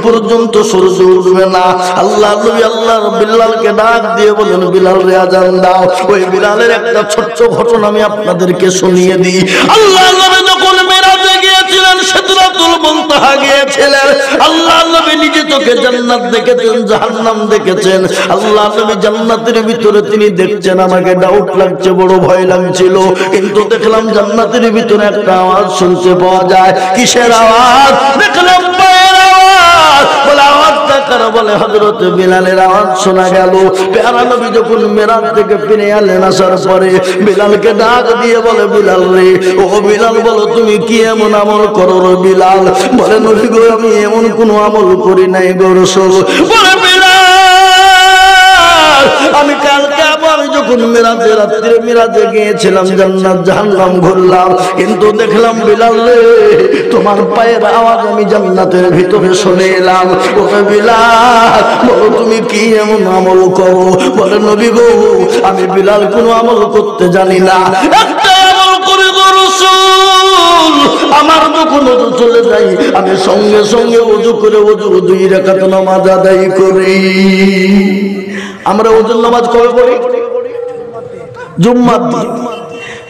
পর্যন্ত সূর্য উঠবে না। আল্লাহ নবী আল্লাহর বিলালকে ডাক দিয়ে বলেন, বিলাল রে আজান দাও। ওই বিলালের একটা ছোট্ট ঘটনা আমি আপনাদেরকে শুনিয়ে দিই। আল্লাহ নবী যখন মেরাজে গিয়েছিলেন, সিদরাতুল মুনতাহা গিয়েছিলেন, আল্লাহ নবী নিজে চোখে জান্নাত দেখেছেন, জাহান্নাম দেখেছেন। আল্লাহ নবী জান্নাতের ভিতরে তিনি দেখছেন, আমাকে ডাউট লাগছে, বড় ভয় লাগছিল, কিন্তু দেখলাম জান্নাতের ভিতরে একটা আওয়াজ শুনতে পাওয়া যায়। কিসের আওয়াজ? দেখলাম পায়ের আওয়াজ। বলে আওয়াজটা কার? বলে হযরত বিলালের আওয়াজ শোনা গেল। প্যারা নবী যখন মেরাজ থেকে ফিরে এলেন, আসার পরে বিলালকে ডাক দিয়ে বলে, বিলাল রে, ও বিলাল বলো তুমি কি এমন আমল করো রে বিলাল? বলে নবী গো, আমি এমন কোন আমল করি নাই গো রাসূল। বলে বিলাল, আমি কালকে আবার যখন মেরাজে রাত্রে মেরাজে গিয়েছিলাম, জান্নাত জাহান্নাম ঘুরলাম, কিন্তু দেখলাম বিলাল রে, তোমার পায়ের আওয়াজ আমি জান্নাতের ভিতরে শুনে এলাম। ও বিলাল বলো তুমি কি এমন আমল করো? বলে নবী গো, আমি বিলাল কোনো আমল করতে জানি না, একটা আমল করে গো রাসূল। আমার যখন ওযু চলে যাই, আমি সঙ্গে সঙ্গে ওযু করে ওযু 2 রাকাত নামাজ আদায় করি। আমরা ওযুর নামাজ কবে পড়ি? জুম্মার দিন।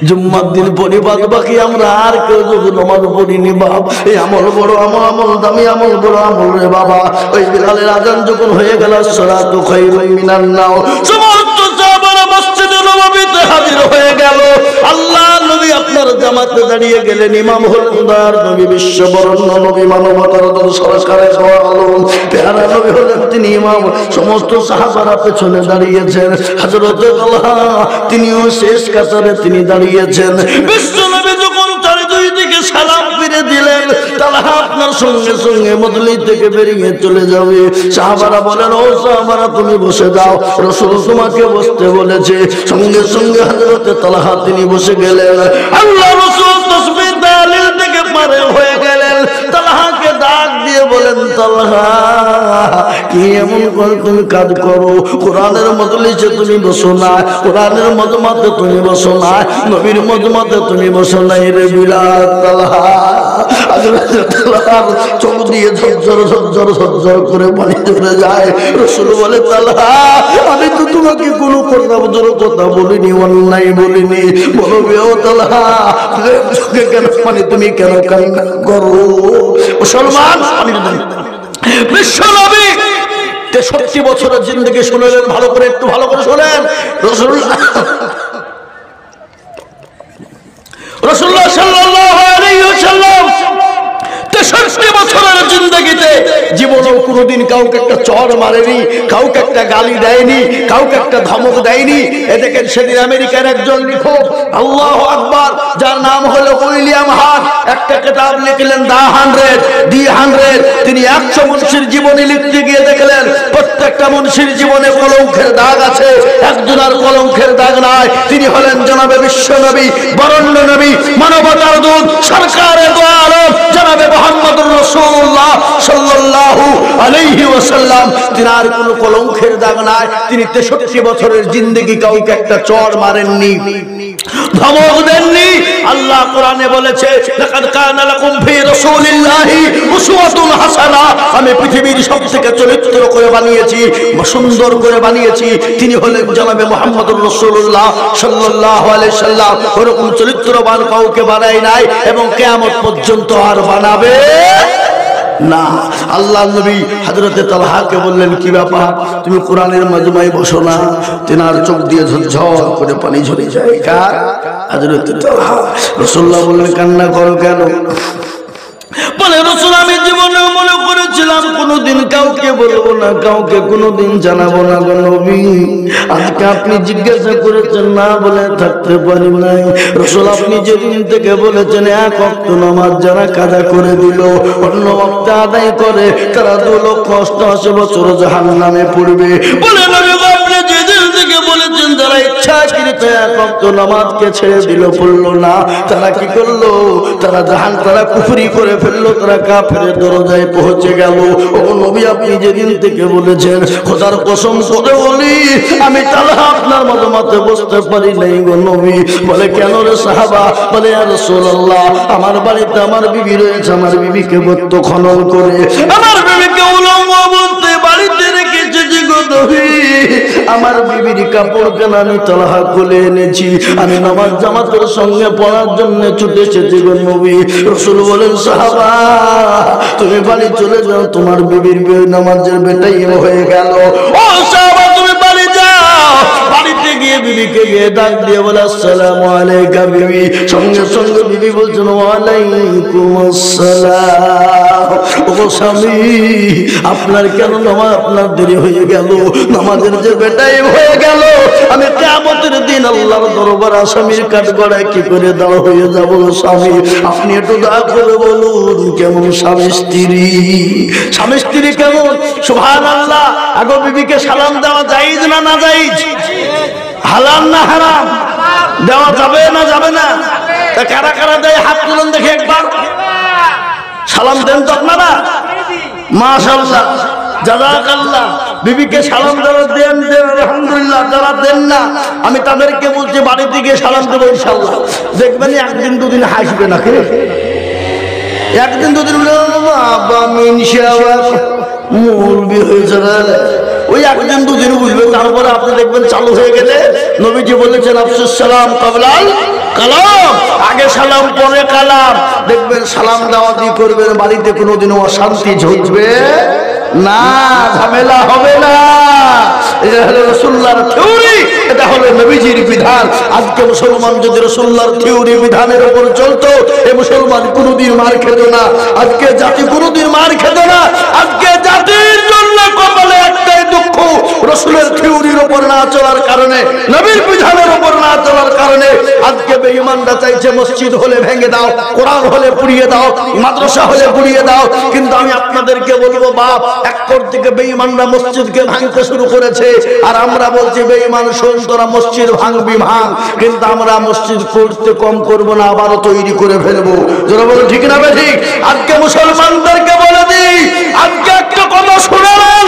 জুম্মার দিন পড়ি, বাদ বাকি আমরা আর কেউ ওযুর নামাজ পড়িনি। বাপ, এই আমল বড় আমল, দামি আমল, বড় আমল রে বাবা। ওই বিলালের আজান যখন হয়ে গেল, সালাতু খায়রুম মিনান নাও, সমস্ত সাহাবারা মসজিদে নববীতে হাজির হয়ে গেল। আল্লাহ নবী আপনার জামাতে দাঁড়িয়ে গেলেন, ইমাম হলেন দয়ার নবী, বিশ্ববরণ্য নবী, মানবতার সরকারের আলম, প্যারা নবী হলেন তিনি ইমাম। সমস্ত সাহাবারা পেছনে দাঁড়িয়েছেন। হযরত তালহা তিনিও শেষ কাতারে তিনি দাঁড়িয়েছেন। বিশ্ব নবী যখন তার 2 দিকে সালাম ফিরে দিলেন, তালহা আপনার সঙ্গে সঙ্গে মজলিস থেকে বেরিয়ে চলে যাবে। সাহাবারা বলেন, ও সাহাবারা তুমি বসে যাও, রাসূল তোমাকে বসতে বলেছে। সঙ্গে সঙ্গে হযরত তালহা তিনি বসে গেলেন। আল্লাহ রাসূল তাসবিহ তাহলিল থেকে পারে হয়ে গেলেন। তালহাকে ডাক দিয়ে বলেন, তালহা কি এমন করে তুমি কাজ করো? কোরআনের মজলিসে তুমি বসো না, কোরআনের মজমাতে তুমি বসো না, নবীর মজমাতে তুমি বসো না রে বিলাল। তালহা চোখ দিয়ে ঝরঝর ঝরঝর ঝরঝর করে পানি ঝরে যায়। রাসূল বলে, তালহা আমি তো তোমাকে কোনো কথা বলিনি, অন্যায় বলিনি, বলবে ও তালহা চোখে কেন পানি, তুমি কেন কান্না করো? মুসলমান, বিশ্ব নবী 63 বছরের জিন্দেগি শুনলেন, ভালো করে, একটু ভালো করে শোনেন। রাসূলুল্লাহ সাল্লাল্লাহু আলাইহি ওয়াসাল্লাম 63 বছরের জিন্দেগিতে জীবনেও কোনোদিন কাউকে একটা চড় মারেনি, কাউকে একটা গালি দেয়নি, কাউকে একটা ধমক দেয়নি। এ দেখেন সেদিন আমেরিকার একজন লেখক, আল্লাহু আকবার, যার নাম হলো উইলিয়াম হার্ট, একটা কিতাব লিখলেন দি 100। তিনি 100 মনীষীর জীবনী লিখতে গিয়ে দেখলেন প্রত্যেকটা মনীষীর জীবনে কলঙ্কের দাগ আছে, একজনের কলঙ্কের দাগ নাই। তিনি হলেন জনাবে বিশ্ব নবী, বরেণ্য নবী, মানবতার দূত, সরকারে দো আলম জনাবে মুহাম্মদুর রাসূলুল্লাহ সাল্লাল্লাহু আলাইহি ওয়াসাল্লাম। তিনার কোনো কলঙ্কের দাগ নাই। তিনি 63 বছরের জিন্দেগি কাউকে একটা চড় মারেননি, ধমক দেননি। আল্লাহ কোরআনে বলেছে, লাকাদ কানা লাকুম ফি রাসূলিল্লাহি উসওয়াতুন হাসানাহ। আমি পৃথিবীর সবথেকে চরিত্র করে বানিয়েছি, সুন্দর করে বানিয়েছি। তিনি হলেন জনাবে মুহাম্মদুর রাসূলুল্লাহ সাল্লাল্লাহু আলাইহি সাল্লাম। ওরকম চরিত্রবান কাউকে বানাই নাই এবং কিয়ামত পর্যন্ত আর বানাবে না। আল্লাহ নবী হযরতে তালহাকে বললেন, কি ব্যাপার, তুমি কোরআনের মজমায় বসো না? তিনার চোখ দিয়ে ঝরঝর করে পানি ঝরে যায়। কার? হযরতে তালহা। রাসূলুল্লাহ বললেন, কান্না করো কেন? বলে, রাসূল আমি জীবনে মনে করেছিলাম কোনোদিন কাউকে বলবো না, কাউকে কোনোদিন জানাবো না গো নবী। আজকে আপনি জিজ্ঞাসা করেছেন, না বলে থাকতে পারি নাই। রাসূল আপনি যেদিন থেকে বলেছেন 1 ওয়াক্ত নামাজ যারা কাজা করে দিল, অন্য ওয়াক্ত আদায় করে, তারা 2,88,000 বছর জাহান্নামে পড়বে। বলে নবী আপনি যেদিন থেকে বলেছেন যারা ইচ্ছাকৃত 1 ওয়াক্ত নামাজকে ছেড়ে দিল, পড়লো না, তারা কি করলো? তারা তারা কুফরি করে ফেললো, তারা কাফেরের দরজায় পৌঁছে গেল। ও নবী আপনি যেদিন থেকে বলেছেন, খোদার কসম করে বলি আমি তালহা আপনার মজমাতে বসতে পারি নাই গো নবী। বলে, কেন রে সাহাবা? বলে, ইয়া রাসূলুল্লাহ আমার বাড়িতে আমার বিবি রয়েছে, আমার বিবিকে বত্ত খনন করে, আমার বিবিকে আমার বিবির কাপড় কেন আমি তলহা খুলে এনেছি, আমি নামাজ জামাতের সঙ্গে পড়ার জন্য ছুটে এসেছি গো নবী। রাসূল বলেন সাহাবা তুমি বাড়ি চলে যাও, তোমার বিবির নামাজের বেটাই হয়ে গেল। ও সাহাবা তুমি বাড়ি যাও, বাড়িতে গিয়ে বিবিকে গিয়ে ডাক দিয়ে বলে আসসালামু আলাইকা বিবি। সঙ্গে সঙ্গে বিবি বলছেন ওয়ালাইকুম আসসালাম। ও স্বামী আপনার কেন নামাজ আপনার দেরি হয়ে গেল, নামাজের যে বেটাই হয়ে গেল, আমি কিয়ামতের দিন আল্লাহর দরবারে আসামির কাঠগড়ায় কি করে দাঁড় হয়ে যাব স্বামী? আপনি একটু দয়া করে বলুন কেমন স্বামী স্ত্রী, স্বামী স্ত্রী কেমন? সুবহানাল্লাহ। আগো বিবিকে সালাম দেওয়া জায়েজ না না জায়েজ? হালাল না হারাম? দেওয়া যাবে না যাবে না? তা কারা কারা দেয় হাত তুলুন দেখে একবার। সালাম দেন তো আপনারা? মাশাআল্লাহ জাযাকাল্লাহ। বিবিকে সালাম দেওয়া দেন দেন আলহামদুলিল্লাহ। যারা দেন না আমি তাদেরকে বলছি বাড়িতে গিয়ে সালাম দেবো ইনশাআল্লাহ। দেখবেন একদিন দুদিন হাসবে না, একদিন দুদিন মুরবি হয়েছে, ওই একদিন দুদিন বুঝবে, তারপরে আপনি দেখবেন চালু হয়ে গেলে। নবীজি বলেছেন আফসুস সালাম কাবলাল কালাম, আগে সালাম পরে কালাম। দেখবেন সালাম দেওয়া দিয়ে করবেন, বাড়িতে কোনোদিনও অশান্তি ঝুঁকবে না, ঝামেলা হবে না। এটা হলো রাসূলুল্লাহর থিওরি, এটা হলো নবীজির বিধান। আজকে মুসলমান যদি রাসূলুল্লাহর থিওরি বিধানের উপর চলতো, এই মুসলমান কোনোদিন মার খেত না, আজকে জাতি কোনোদিন মার খেত না। আজকে জাতির জন্য কপালে একটাই দুঃখ, রাসূলের থিওরির উপর না চলার কারণে, নবীর বিধানের উপর না চলার কারণে আজকে বেঈমানরা চাইছে মসজিদ হলে ভেঙে দাও, কোরআন হলে পুড়িয়ে দাও, মাদ্রাসা হলে পুড়িয়ে দাও। কিন্তু আমি আপনাদেরকে বলবো বাপ, এক কোণ থেকে বেঈমানরা মসজিদকে ভাঙতে শুরু করেছে, আর আমরা বলছি বেঈমান শোন তোরা মসজিদ ভাঙবি ভাঙ, কিন্তু আমরা মসজিদ করতে কম করব না, আবারও তৈরি করে ফেলবো। যারা বলেন ঠিক না ঠিক? আজকে মুসলমানদেরকে বলে দিই, আজকে একটা কথা শুনেন,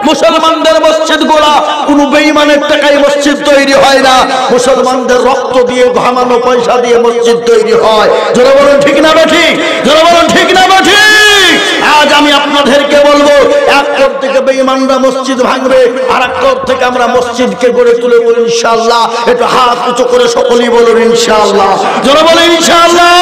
মুসলমানদের মসজিদ গোলা কোন বেঈমানের টাকায় মসজিদ তৈরি হয় না, মুসলমানদের রক্ত দিয়ে ঘামানো পয়সা দিয়ে মসজিদ তৈরি হয়। যারা বলেন ঠিক না ঠিক? যারা বলেন ঠিক না ঠিক? আজ আমি আপনাদেরকে বলবো, এক কোণ থেকে বেঈমানরা মসজিদ ভাঙবে, আর এক কোণ থেকে আমরা মসজিদকে গড়ে তুলে বলি ইনশাআল্লাহ। একটু হাত উঁচু করে সকলেই বলুন ইনশাআল্লাহ। যারা বলেন ইনশাআল্লাহ।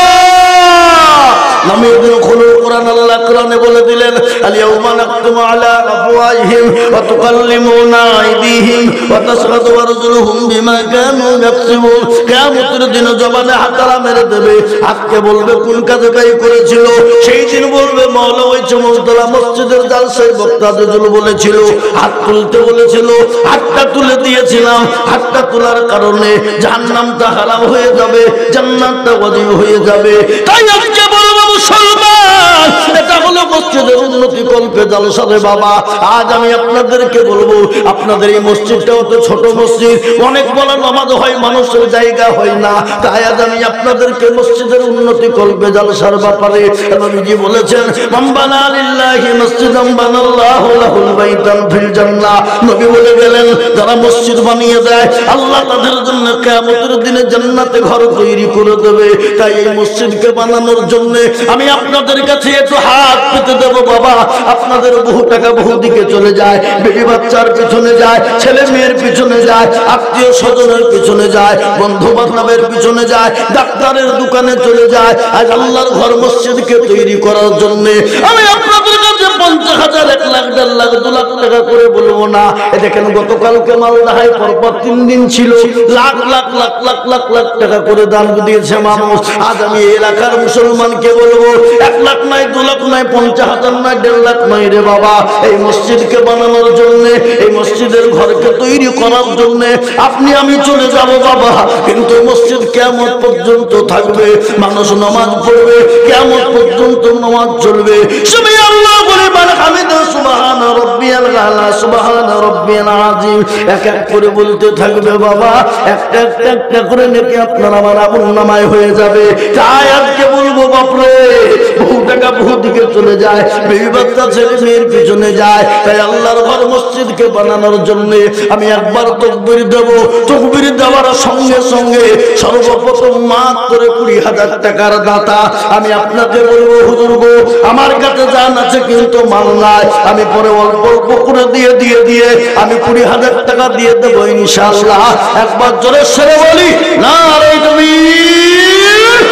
নামিয়ে দিন খুলুল কোরআন, আল্লাহ কোরআনে বলে দিলেন আল-ইয়াউমা নাখতিমু আলা আফওয়াহিহিম ওয়া তুকাল্লিমুনা আইদিহিম ওয়া তাশহাদু আরজুলুহুম বিমা কানু ইয়াকসিবুন। কিয়ামতের দিন জবানে হাতরা মেরে দেবে, হাতকে বলবে কোন কাজে কাজ করেছিল। সেই দিন বলবে মাওলা ওই চমকতলা মসজিদের জালসায় বক্তা দুজুল বলেছিল, হাত তুলতে বলেছিল, হাতটা তুলে দিয়েছিলাম, হাতটা তোলার কারণে জাহান্নামটা হারাম হয়ে যাবে, জান্নাতটা ওয়াজিব হয়ে যাবে। তাই আজকে বলবো মুসলমান, এটা হলো মসজিদের উন্নতি কল্পে জালসা রে বাবা। আজ আমি আপনাদেরকে বলবো, আপনাদের এই মসজিদটাও তো ছোট মসজিদ, অনেক বড় নামাজ হয়, মানুষের জায়গা হয় না। তাই আজ আমি আপনাদেরকে মসজিদের উন্নতি কল্পে জালসার ব্যাপারে নবীজি বলেছেন মাম্বানা লিল্লাহি মসজিদান বানাল্লাহু লাহুল বাইতান ফিল জান্নাহ। নবী বলে গেলেন যারা মসজিদ বানিয়ে দেয় আল্লাহ তাদের জন্য কিয়ামতের দিনে জান্নাতে ঘর তৈরি করে দেবে। তাই এই মসজিদকে বানানোর জন্য আমি আপনাদের কাছে একটু হাত পেতে দেব বাবা। আপনাদের বহু টাকা বহু দিকে চলে যায়, বেবি বাচ্চার পিছনে যায়, ছেলে মেয়ের পিছনে যায়, আত্মীয় স্বজনের পিছনে যায়, বন্ধু বান্ধবের পিছনে যায়, ডাক্তারের দোকানে চলে যায়। আজ আল্লাহর ঘর মসজিদকে তৈরি করার জন্য আমি আপনাদের কাছে 50,000, 1 লাখ, 1.5 লাখ, 2 লাখ টাকা করে বলবো না। দেখেন গতকালকে মালদাহায় পরপর 3 দিন ছিল, লাখ লাখ লাখ লাখ লাখ লাখ টাকা করে দান দিয়েছে মানুষ। আজ আমি এলাকার মুসলমানকে বলবো 1 লাখ নয়, 2 লাখ নয়, 50,000 নয়, 1.5 লাখ নয় রে বাবা, এই মসজিদকে বানানোর জন্য, এই মসজিদের ঘরকে তৈরি করার জন্য আপনি আমি চলে যাব বাবা। কিন্তু মসজিদ কিয়ামত পর্যন্ত থাকবে, মানুষ নামাজ পড়বে, কিয়ামত পর্যন্ত নামাজ চলবে। সুবহানাল্লাহ বলে মান হামিদা সুবহান রাব্বিয়াল আলা সুবহান রাব্বিয়াল আযীম এক এক করে বলতে থাকবে বাবা। একটা একটা করে নেকি আপনার আমার আমলনামায় হয়ে যাবে। তাই আজকে বলবো বাপরে, বহু টাকা বহু দিকে চলে যায়, বিবি বাচ্চা ছেলে মেয়ের পিছনে যায়। তাই আল্লাহর ঘর মসজিদকে বানানোর জন্য আমি একবার তাকবীর দেব, তাকবীর দেওয়ার সঙ্গে সঙ্গে সর্বপ্রথম মাত্র 20,000 টাকার দাতা আমি আপনাকে বলবো হুজুর গো আমার কাছে জান আছে কিন্তু মাল নাই, আমি পরে অল্প অল্প করে দিয়ে আমি 20,000 টাকা টাকা দিয়ে দেবো ইনশাআল্লাহ। একবার জোরে সরে বলি নারে তাকবীর।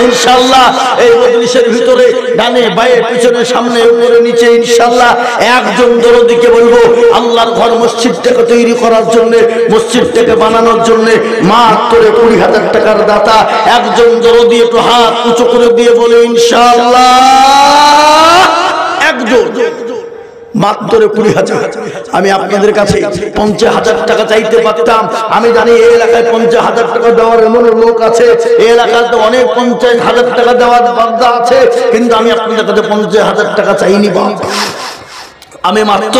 ইনশাআল্লাহ এই মজলিসের ভিতরে ডানে বাঁয়ে পিছনে সামনে উপরে নিচে ইনশাআল্লাহ একজন দরদিকে বলবো আল্লাহর ঘর মসজিদটাকে তৈরি করার জন্য, মসজিদটাকে বানানোর জন্য মাত্র 20,000 টাকার দাতা একজন দরদি একটু হাত উঁচু করে দিয়ে বলে ইনশাআল্লাহ। একজন মাত্র 20,000। আমি আপনাদের কাছে 50,000 টাকা চাইতে পারতাম। আমি জানি এই এলাকায় 50,000 টাকা দেওয়ার এমন লোক আছে, এই এলাকায় তো অনেক 50,000 টাকা দেওয়ার বাধ্যা আছে, কিন্তু আমি আপনাদের কাছে 50,000 টাকা চাইনি। আমি মাত্র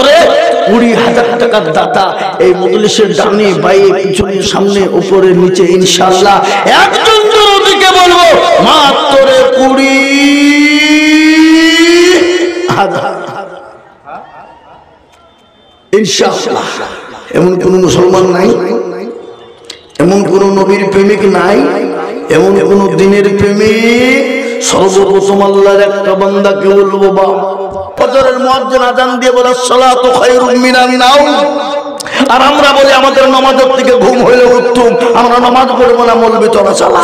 20,000 টাকার দাতা। এই মজলিসের ডানে বাঁয়ে পিছনে সামনে উপরে নিচে ইনশাআল্লাহ একজন দরদিকে বলবো মাত্র 20,000 ইনশাআল্লাহ। এমন কোন মুসলমান নাই, এমন কোন নবীর প্রেমিক নাই, এমন কোন দিনের প্রেমিক। সর্বপ্রথম আল্লাহর একটা বান্দাকে বলবো বাবা ফজরের মুয়াজ্জিন আযান দিয়ে বলে সালাতু খায়রুম মিনান নাওম। আর আমরা বলি আমাদের নামাজের থেকে ঘুম হইলে উত্তম, আমরা নামাজ পড়বো না, মৌলবি চলা চালা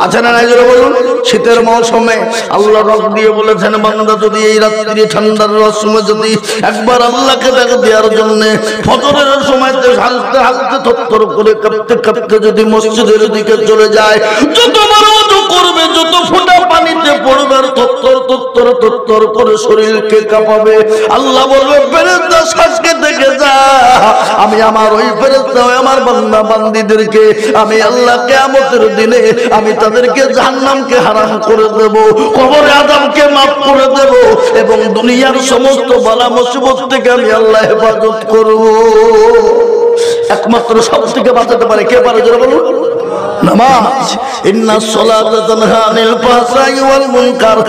আছে না নাই জোরে বলুন। শীতের মৌসুমে আল্লাহ রব দিয়ে বলেছেন বান্দা যদি এই রাত্রি ঠান্ডার মৌসুমে যদি একবার আল্লাহকে ডাক দেওয়ার জন্য ফজরের সময়তে হালতে হালতে থরথর করে কাঁপতে কাঁপতে যদি মসজিদের দিকে চলে যায়, যত বড় ওযু করবে, যত ফোঁটা পানিতে পড়বে আর থরথর থরথর থরথর করে শরীরকে কাঁপাবে, আল্লাহ বলবে ফেরেশতা সাজকে দেখে যা, আমি আমার ওই ফেরেশতা আমার বান্দা বান্দীদেরকে আমি আল্লাহ কিয়ামতের দিনে আমি তাদেরকে জাহান্নামকে হারাম করে দেব, কবরে আযাবকে maaf করে দেব এবং দুনিয়ার সমস্ত বালা মুসিবত থেকে আমি আল্লাহ হেফাজত করব। একমাত্র সব থেকে বাঁচাতে পারে কে পারে জোরে বলুন? নামাজ। ইন্নাস সালাতা তানহা আনিল ফাহশাই ওয়াল মুনকার।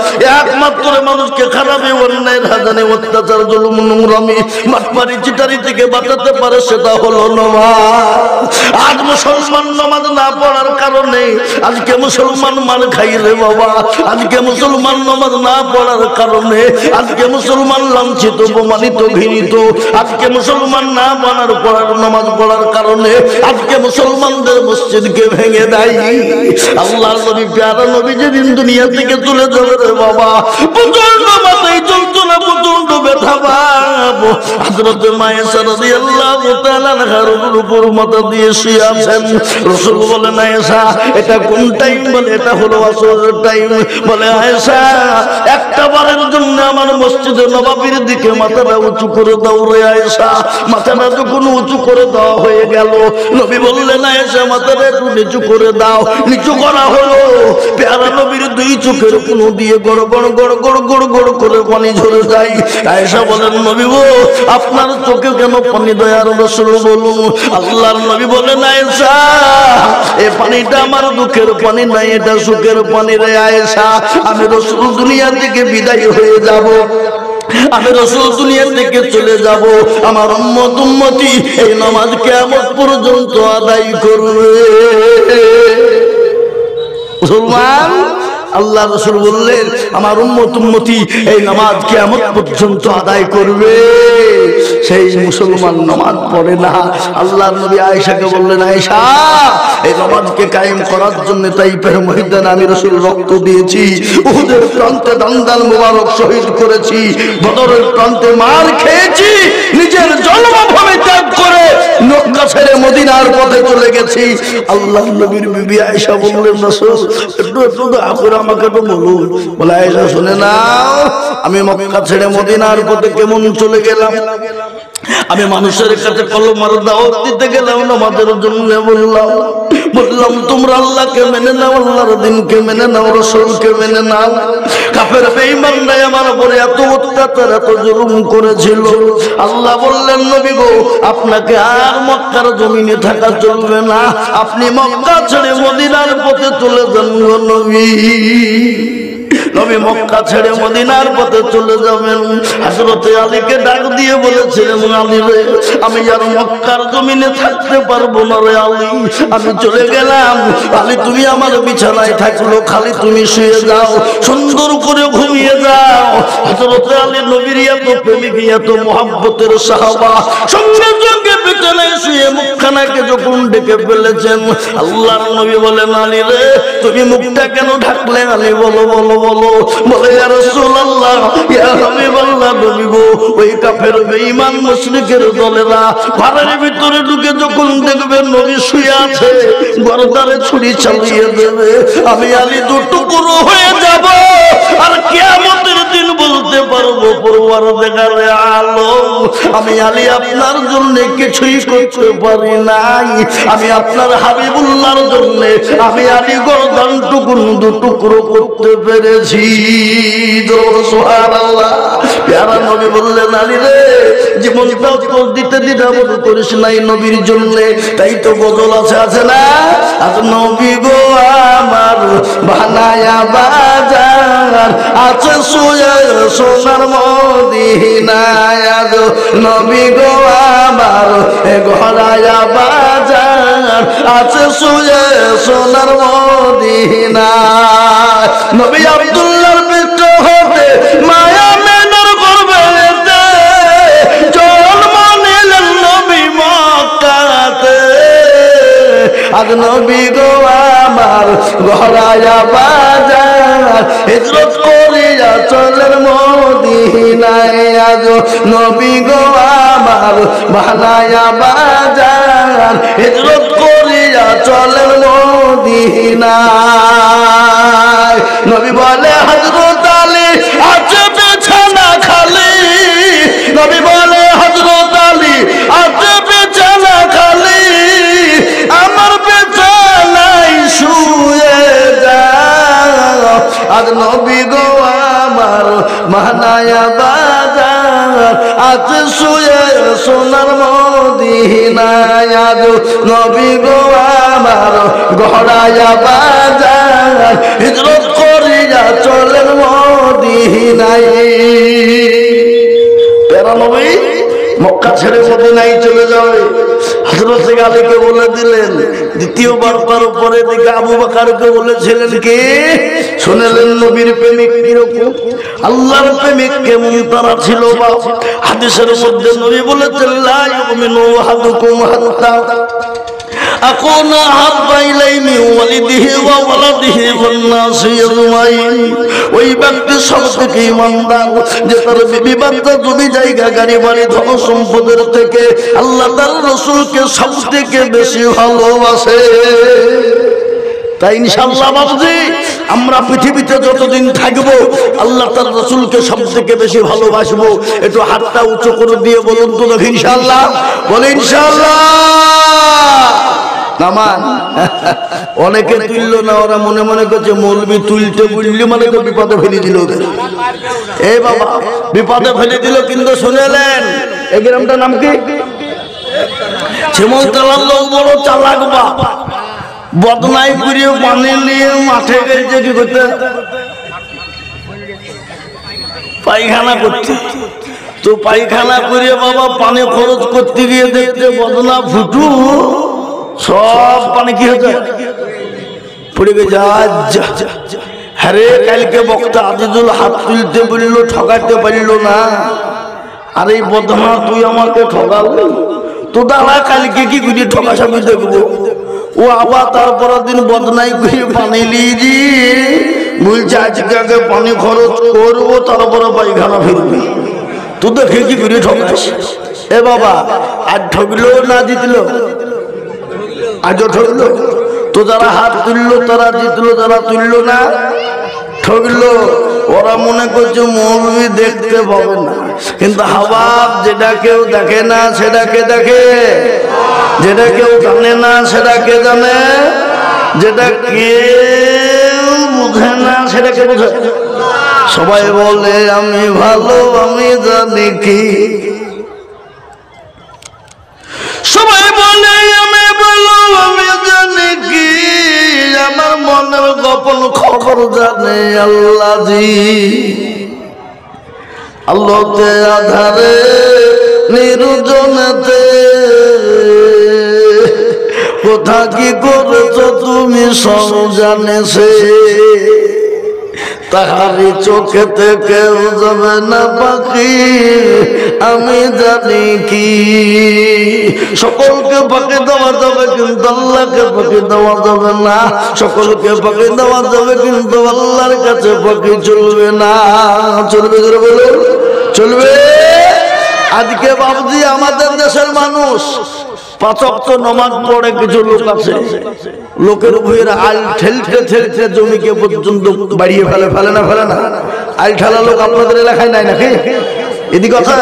একমাত্র মানুষকে খারাপ অন্যায় হাজানে অত্যাচার জুলুম নোংরামি মাতবাড়ি চিটারি থেকে বাঁচাতে পারে সেটা হলো নামাজ। আজ মুসলমান নামাজ না পড়ার কারণে আজকে মুসলমান মার খাই রে বাবা। আজকে মুসলমান নামাজ না পড়ার কারণে আজকে মুসলমান লাঞ্ছিত অপমানিত ঘৃণিত। আজকে মুসলমান না পড়ার নামাজ পড়ার কারণে আজকে মুসলমানদের মসজিদকে ভেঙে দেয়। আল্লাহর নবী প্যারা নবী যেদিন দুনিয়া থেকে চলে যাবে রে বাবা, প্রচন্ড মাথায় যন্ত্রণা, প্রচন্ড ব্যথা পাবো। হযরত মায়েশা রাদিয়াল্লাহু তাআলা আনহার উপর মাথা দিয়ে শুয়ে আছেন। রাসূল বলেন আয়েশা এটা কোন টাইম? বলে এটা হলো আসরের টাইম। বলে আয়েশা একটা বারের জন্য আমার মসজিদে নববীর দিকে মাথাটা উঁচু করে দাও রে আয়েশা। মাথাটা যখন উঁচু করে দেওয়া হয়ে গেল, নবী বললেন আয়েশা মাথাটা একটু নিচু করে দাও। নিচু করা হলো, প্যারা নবীর দুই চোখের কোণ দিয়ে গড় গড় গড় গড় গড় গড় করে পানি ঝরে যায়। আয়েশা বলেন নবী গো আপনার চোখে কেন পানি? দয়ার রাসূল বলুন। আল্লাহর নবী বলেন আয়েশা এই পানিটা আমার দুঃখের পানি নাই, এটা সুখের পানি রে আয়েশা। আমি রাসূল দুনিয়া থেকে বিদায় হয়ে যাব, আমি রাসূল দুনিয়া থেকে চলে যাব, আমার উম্মত উম্মতি এই নামাজ কিয়ামত পর্যন্ত আদায় করবে। মুসলমান আল্লাহ রাসূল বললেন আমার উম্মত উম্মতি এই নামাজ কিয়ামত পর্যন্ত আদায় করবে। সেই মুসলমান নামাজ পড়ে না। আল্লাহর নবী আয়েশাকে বললেন আয়েশা এই নামাজকে কায়েম করার জন্য তাইফের ময়দানে আমি রাসূল রক্ত দিয়েছি, উহুদের প্রান্তে দান্দাল মুবারক শহীদ করেছি, বদরের প্রান্তে মার খেয়েছি, নিজের জন্মভূমি ত্যাগ করে মক্কা ছেড়ে মদিনার পথে চলে গেছি। আল্লাহর নবীর বিবি আয়েশা বললেন রাসূল একটু একটু দয়া আমাকে তো বলুন। বলে আয়েশা শুনে নাও আমি মক্কা ছেড়ে মদিনার পথে কেমন চলে গেলাম। আমি মানুষের কাছে কলমার দাওয়াত দিতে গেলাম, নামাজের জন্য বললাম তোমরা আল্লাহকে মেনে নাও, আল্লাহর দিনকে মেনে নাও, রাসূলকে মেনে নাও। কাফের বেঈমানরা আমার উপরে এত অত্যাচার এত জুলুম করেছিল। আল্লাহ বললেন নবী গো আপনাকে আর মক্কার জমিনে থাকা চলবে না, আপনি মক্কা ছেড়ে মদিনার পথে চলে যান গো নবী। নবী মক্কা ছেড়ে মদিনার পথে চলে যাবেন। হযরতে আলীকে ডাক দিয়ে বলেছিলেন, আলী রে, আমি আর মক্কার জমিনে থাকতে পারবো না রে আলী, আমি চলে গেলাম। আলী তুমি আমার বিছানায় থাকলো, খালি তুমি শুয়ে যাও, সুন্দর করে ঘুমিয়ে যাও। হযরতে আলী নবীর এত প্রেমিক, এত মহব্বতের সাহাবা, সঙ্গে সঙ্গে বিছানায় শুয়ে মুখখানাকে যখন ডেকে ফেলেছেন, আল্লাহর নবী বলেন, আলী রে তুমি মুখটা কেন ঢাকলে? আলী বলো বলো বলো। বলে ইয়া রাসূলুল্লাহ, ইয়া হাবিবাল্লাহ, নবী গো, ওই কাফের বেঈমান মুশরিকের দলেরা ঘরের ভিতরে ঢুকে যখন দেখবে নবী শুয়ে আছে, গর্দানে ছুরি চালিয়ে দেবে, আমি আলী দুটুকরো হয়ে যাব। আর কিয়ামতের দিন বলতে পারবো, পরওয়ারদিগার আলম, আমি আলী আপনার জন্য কিছুই করতে পারি নাই, আমি আপনার হাবিবুল্লাহর জন্য আমি আলী গর্দান দুটুকরো করতে পেরেছি। সুবহানাল্লাহ। প্যারা নবী বললেন, আলী রে, জীবনটাও তোর দিতে দ্বিধাবোধ করিস নাই নবীর জন্য, তাই তো গজল আছে না, আজ নবী গো আমার বানায়া বাজার আছে শুয়ে সোনার মদিনায়, আজ নবী গো আমার ঘরায়া বাজার আছে শুয়ে সোনার মদিনায়। নবী আব্দুল্লাহর পেট হতে মায়া মেনার গর্ভেতে জন্ম নিলেন নবী মক্কাতে, আজ নবী গো আমার ঘরায়া বাজার হিজরত করিয়া চলেন মদিনায়, আজ নবী গো আমার বানায়া বাজার হিজরত করিয়া চলেন মদিনায়। নবী বলে হযরত আলী আছে বিছানা খালি, নবী বলে হযরত আলী আছে বিছানা খালি, আমার বিছানায় শুয়ে যাও, আজ নবী গো আমার বানায়া বাজার আছে শুয়ে সোনার মদিনায়, আজ নবী গো আমার ঘরায়া বাজার হিজরত করিয়া চলেন মদিনায়। প্যারা নবী মক্কা ছেড়ে মদিনায় চলে যাবে। হযরত আলীকে বলে দিলেন। দ্বিতীয়বার তার উপরে দিকে আবু বকরকে বলেছিলেন, কি শুনলেন নবীর প্রেমিক কিরকম, আল্লাহর প্রেমিক কেমন তারা ছিল। হাদিসের মধ্যে নবী বলেছেন, লা ইউমিনু আহাদুকুম হাত্তা আকুনা হাব্বা ইলাইহি মিন ওয়ালিদিহি ওয়া ওয়ালাদিহি ওয়ান নাসি আজমাইন। ওই ব্যক্তি সবথেকে ঈমানদার যে তার বিবি বাচ্চা জমি জায়গা গাড়ি বাড়ি ধন সম্পদের থেকে আল্লাহ তার রাসূলকে সবথেকে বেশি ভালোবাসে। তাই ইনশাআল্লাহ বাবুজি, আমরা পৃথিবীতে যতদিন থাকবো আল্লাহ তার রাসূলকে সবথেকে বেশি ভালোবাসবো। একটু হাতটা উঁচু করে দিয়ে বলুন তো দেখি ইনশাআল্লাহ। বলে ইনশাআল্লাহ। নামান অনেকে তুললো না, ওরা মনে মনে করছে মৌলবি তুলতে বললি মানে তো বিপদে ফেলে দিল ওদের। এই বাবা বিপদে ফেলে দিল, কিন্তু শুনেলেন এই গ্রামটার নাম কি? শিমুলতলার লোক বড় চালাক বাপ, বদনাই করে পানি নিয়ে মাঠে গেছে কি করতে, পায়খানা করতে। তো পায়খানা করে বাবা পানি খরচ করতে গিয়ে দেখতে বদনা ফুটু সব পানি কি হয়েছে পড়ে গেছে। হ্যারে কালকে বক্তা আজিজুল হাত তুলতে বললো, ঠকাতে পারলো না। আর এই বদনা তুই আমাকে ঠকালি, তো দাঁড়া কালকে কি করে ঠকাসামি দেখবো। ও আবার তারপর দিন বদনাই করে পানি লিয়েছি, বলছে আজকে আগে পানি খরচ করবো তারপরে পায়খানা ফিরবি। তো দেখে কি করে ঠকাস। এ বাবা আজ ঠকলো না জিতলো? আজও ঠকলো। তো যারা হাত তুললো তারা জিতলো, যারা তুললো না ঠকলো। ওরা মনে করছে মৌলবি দেখতে পাবে না, কিন্তু হাওয়াব যেটা কেউ দেখে না সেটাকে দেখে, যেটা কেউ জানে না সেটাকে জানে, যেটা কেউ বুঝে না সেটাকে বুঝে। সবাই বলে আমি ভালো আমি জানি কি, সবাই বলে আমি ভালো আমি জানি কি, আমার মনের গোপন খবর জানে আল্লাহ জি। আলোতে আধারে নির্জনেতে কোথা কি করেছো তুমি সব জানে সে। তাহারি চোখেতে কেউ যাবে না পাখি আমি জানি কি। সকলকে ফাঁকি দেওয়া যাবে কিন্তু আল্লাহকে ফাঁকি দেওয়া যাবে না। সকলকে ফাঁকি দেওয়া যাবে কিন্তু আল্লাহর কাছে ফাঁকি চলবে না। চলবে বলুন, চলবে। আজকে বাবুজি আমাদের দেশের মানুষ 5 ওয়াক্ত নামাজ পড়ে, কিছু লোক আছে লোকের ভুঁইয়ের আল ঠেলতে ঠেলতে জমিকে পর্যন্ত বাড়িয়ে ফেলে না আল ঠেলা লোক আপনাদের এলাকায় নাই নাকি? এদিকে কথা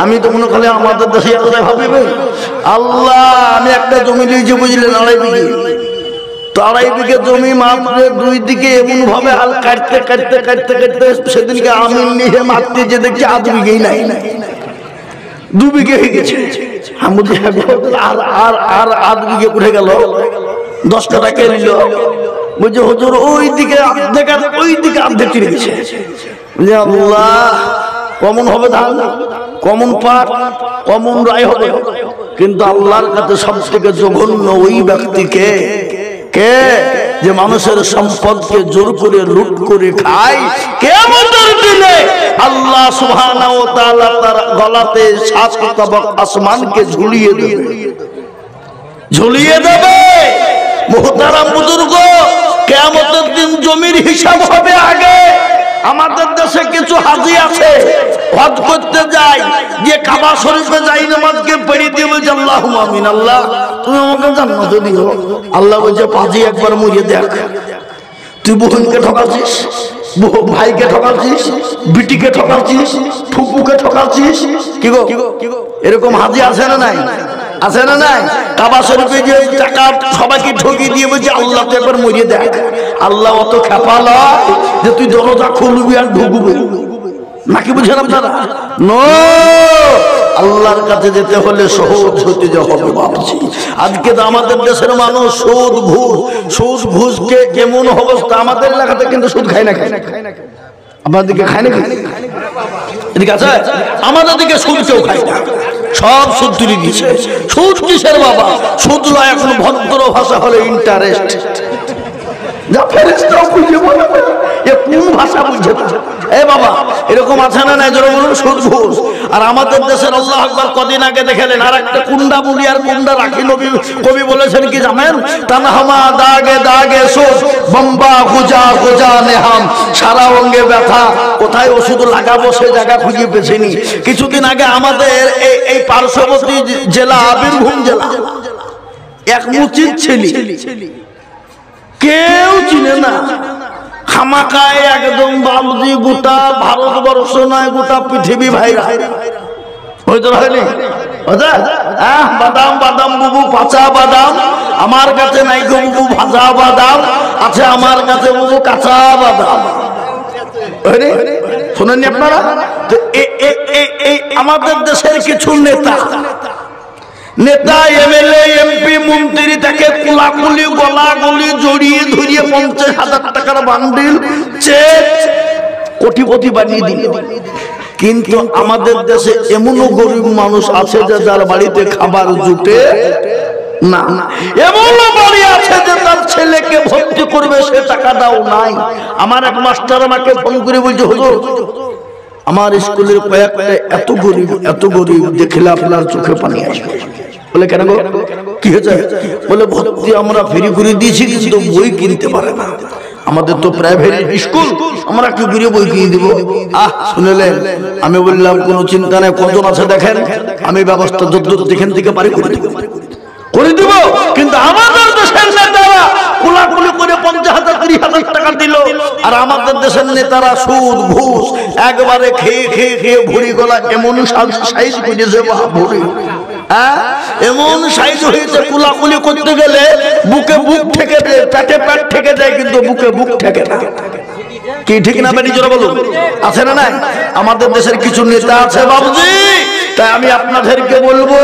আমি তো মনে করি আমাদের দেশে এতটাই ভাবিবে আল্লাহ। আমি একটা জমি লিয়েছি বুঝলেন, 2.5 বিঘে। তো 2.5 বিঘে জমি মাত্র 2 দিকে এমন ভাবে হাল কাটতে কাটতে কাটতে কাটতে সেদিনকে আমি নিয়ে মারতে যে দেখছি 8 বিঘেই নাই, 2 বিঘে হয়ে গেছে। আর 8 বিঘে উঠে গেল, 10 টাকা কে নিল? বলছে হুজুর ওই দিকে অর্ধেক ওই দিকে অর্ধেক চলে গেছে। আল্লাহ, কমন হবে ধান, কমন পাট, কমন রায় হবে, কিন্তু আল্লাহর কাছে সব থেকে জঘন্য ওই ব্যক্তিকে কে যে মানুষের সম্পদকে জোর করে লুট করে খায়। কিয়ামতের দিনে আল্লাহ সুবহানাহু ওয়া তাআলা তার গলাতে 7 তবক আসমানকে ঝুলিয়ে দেবে। মুহতারাম বুজুর্গ, কিয়ামতের দিন জমির হিসাব হবে আগে। আমাদের দেশে কিছু হাজি আছে হজ করতে যায়, যে কাবা শরীফে যাই নামাজকে পড়ে দিয়ে বলছে আল্লাহুম্মা আমিন, আল্লাহ তুমি আমাকে জান্নাত দিও। আল্লাহ বলছে পাজি একবার মরিয়ে দেখ, তুই বোনকে ঠকাচ্ছিস, ভাইকে ঠকাচ্ছিস, বিটিকে ঠকাচ্ছিস, ফুপুকে ঠকাচ্ছিস। কি গো এরকম হাজি আছে না নাই? আছে না নাই? কাবা শরীফে যে টাকা সবাইকে ঠকিয়ে দিয়ে বলছে আল্লাহ তো একবার মরিয়ে দেখ। আল্লাহ অত খেপা লয় যে তুই দরজা খুলবি আর ঢুকবি নাকি? বুঝেন আপনারা? নো, আল্লাহর কাছে যেতে হলে সহজ হতে হবে বাবজি। আজকে তো আমাদের দেশের মানুষ সুদ ঘুষকে কেমন অবস্থা। আমাদের এলাকাতে কিন্তু সুদ খায় না, আপনার দিকে খায় না? এদিকে আছে? আমাদের দিকে সুদ কেউ খায় না, সব সুদ তুলে দিচ্ছে। সুদ কিসের বাবা? সুদ নয়, এখন ভদ্র ভাষা হলে ইন্টারেস্ট। যা ফেরেশতাও বুঝে বলে এ কোন ভাষা বুঝে না। এ বাবা এরকম আছে না নাই? জোরে বলুন সুদ ঘুষ। আর আমাদের দেশের আল্লাহু আকবার কদিন আগে দেখলেন আর একটা কুন্ডা মুড়ি আর কুন্ডা রাখি নবী কবি বলেছেন কি জানেন? তানহামা দাগে দাগে সুদ বম্বা গুজা গুজা নেহাম, সারা অঙ্গে ব্যথা, কোথায় ওষুধ লাগাবো সে জায়গা খুঁজে পেছিনি। কিছুদিন আগে আমাদের এই পার্শ্ববর্তী জেলা বীরভূম জেলা এক মুচিত ছেলে, কেউ চিনে না, খামাকায় একদম বাবুজি গোটা ভারতবর্ষ নয় গোটা পৃথিবী ভাইরা হয়তো হয়নি। বাদাম বাদাম বুবু কাঁচা বাদাম আমার কাছে নাই গো বুবু, ভাজা বাদাম আছে আমার কাছে বুবু, কাঁচা বাদাম। শোনেননি আপনারা? আমাদের দেশের কিছু নেতা এমএলএ এমপি মন্ত্রী তাকে কোলাকুলি গলাগলি জড়িয়ে ধরিয়ে 50,000 টাকার বান্ডিল চেক কোটিপতি বানিয়ে দিল। কিন্তু আমাদের দেশে এমনও গরিব মানুষ আছে যে যার বাড়িতে খাবার জুটে না, এমনও বাড়ি আছে যে তার ছেলেকে ভর্তি করবে সে টাকাটাও নাই। আমার এক মাস্টার আমাকে ফোন করে বলছে হুজুর আমার স্কুলের কয়েকটা এত গরিব দেখলে আপনার চোখে পানি আসবে। বলে কেন গো, কি হয়েছে? বলে ভর্তি আমরা ফ্রি করে দিয়েছি কিন্তু বই কিনতে পারে না। আমাদের তো প্রাইভেট স্কুল, আমরা কি করে বই কিনে দিব? শুনলেন? আমি বললাম কোনো চিন্তা নেই, কজন আছে দেখেন, আমি ব্যবস্থা যতদূর এখান থেকে পারি করে দিব। কিন্তু আমাদের দেশের নেতারা কোলাকুলি করে 50,000 30,000 টাকা দিল, আর আমাদের দেশের নেতারা সুদ ঘুষ একবারে খেয়ে খেয়ে খেয়ে ভুড়ি গলা এমন সাইজ করেছে, ভুড়ি এমন সাইজ হয়েছে কোলাকুলি করতে গেলে বুকে বুক ঠেকে দেয়, পেটে পেট ঠেকে যায় কিন্তু বুকে বুক ঠেকে না। কি ঠিক না বেটি জোরে বলুন? আছে না নাই? আমাদের দেশের কিছু নেতা আছে বাবুজি, তাই আমি আপনাদেরকে বলবো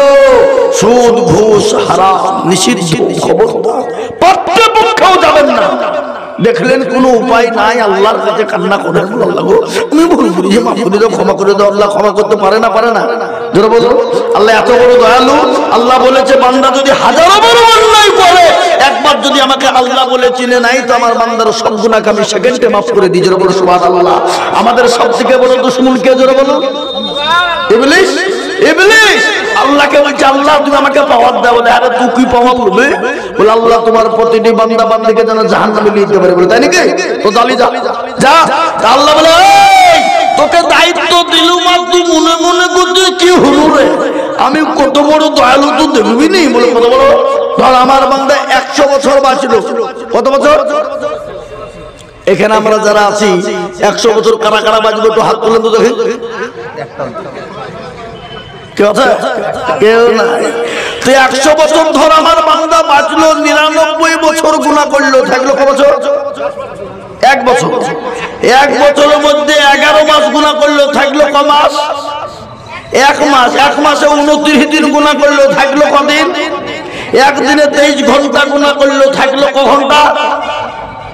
সুদ ঘুষ হারাম নিষিদ্ধ, খবরদার পাঠ্যপক্ষেও যাবেন না। দেখলেন কোনো উপায় নাই, আল্লাহর কাছে কান্না করেন, আল্লাহ গো আমি ভুল করেছি, মাফ করে দাও, ক্ষমা করে দাও। আল্লাহ ক্ষমা করতে পারে না, পারে না? জোরে বলো। আল্লাহ এত বড় দয়ালু। আল্লাহ বলেছে বান্দা যদি হাজারো বড় অন্যায় করে, একবার যদি আমাকে আল্লাহ বলে চিনে নাই তো আমার বান্দার সব গুনাহকে আমি সেকেন্ডে মাফ করে দিই। জোরে বলো সুবহানাল্লাহ। আমাদের সবথেকে বড় দুশমন কে? জোরে বলো। ইবলিস। ইবলিস আল্লাহকে বলছে আল্লাহ তুমি আমাকে পাওয়ার দাও। বলে আরে তুই কি পাওয়ার করবে? বলে আল্লাহ তোমার প্রতিটি বান্দা বান্দিকে যেন জাহান্নামে নিয়ে যেতে পারে। বলে তাই নাকি? তো জালি যা যা। আল্লাহ বলে এই তোকে দায়িত্ব দিলুম আর তুই মনে মনে করছিস কি হলো রে? আমি কত বড় দয়ালু তুই দেখবি নি? বলে কত বড়? ধর আমার বান্দা 100 বছর বাঁচল। কত বছর? এখানে আমরা যারা আছি 100 বছর কারা কারা বাঁচবো একটু হাত তুলেন তো দেখি। কেউ নাই। তো 100 বছর ধর আমার বান্দা বাঁচলো, 99 বছর গুনাহ করলো, থাকলো কত বছর? 1 বছর। 1 বছরের মধ্যে 11 মাস গুনাহ করলো, থাকলো ক মাস? 1 মাস। 1 মাসে 29 দিন গুনাহ করলো, থাকলো কদিন? একদিনে 23 ঘন্টা গুনাহ করলো, থাকলো ক ঘন্টা?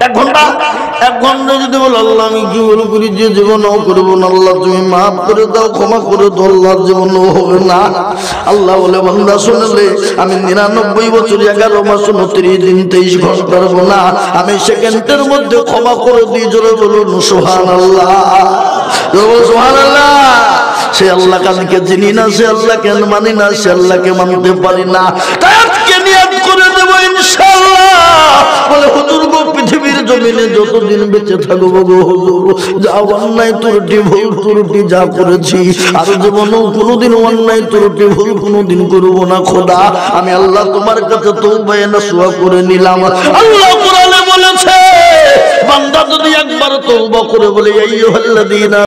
1 ঘন্টা। 1 ঘন্টা যদি বলো আল্লাহ আমি কি ভুল করি যে জীবনও করবো না, আল্লাহ তুমি মাফ করে দাও, ক্ষমা করে দাও, আল্লাহর জীবনও হবে না। আল্লাহ বলে বান্দা শুনলে আমি 99 বছর 11 মাস 29 দিন 23 ঘন্টার গুনাহ আমি সেকেন্ডের মধ্যে ক্ষমা করে দিই। জোরে বলুন সুবহানাল্লাহ। সুবহানাল্লাহ। সে আল্লাহ কালকে চিনি না, সে আল্লাহকে মানি না, সে আল্লাহকে মানতে পারি না, তাই আজকে নিয়ত করে দেব ইনশাআল্লাহ। বলে হুজুর গো পৃথিবীর জমিনে যতদিন বেঁচে থাকবো গো হুজুর, যা অন্যায় ত্রুটি ভুল ত্রুটি যা করেছি আর জীবনেও কোনোদিন অন্যায় ত্রুটি ভুল কোনোদিন করবো না খোদা। আমি আল্লাহ তোমার কাছে তওবা নসুহা করে নিলাম। আল্লাহ কোরআনে বলেছে বান্দা যদি একবার তওবা করে বলে আইয়ুহাল্লাযীনা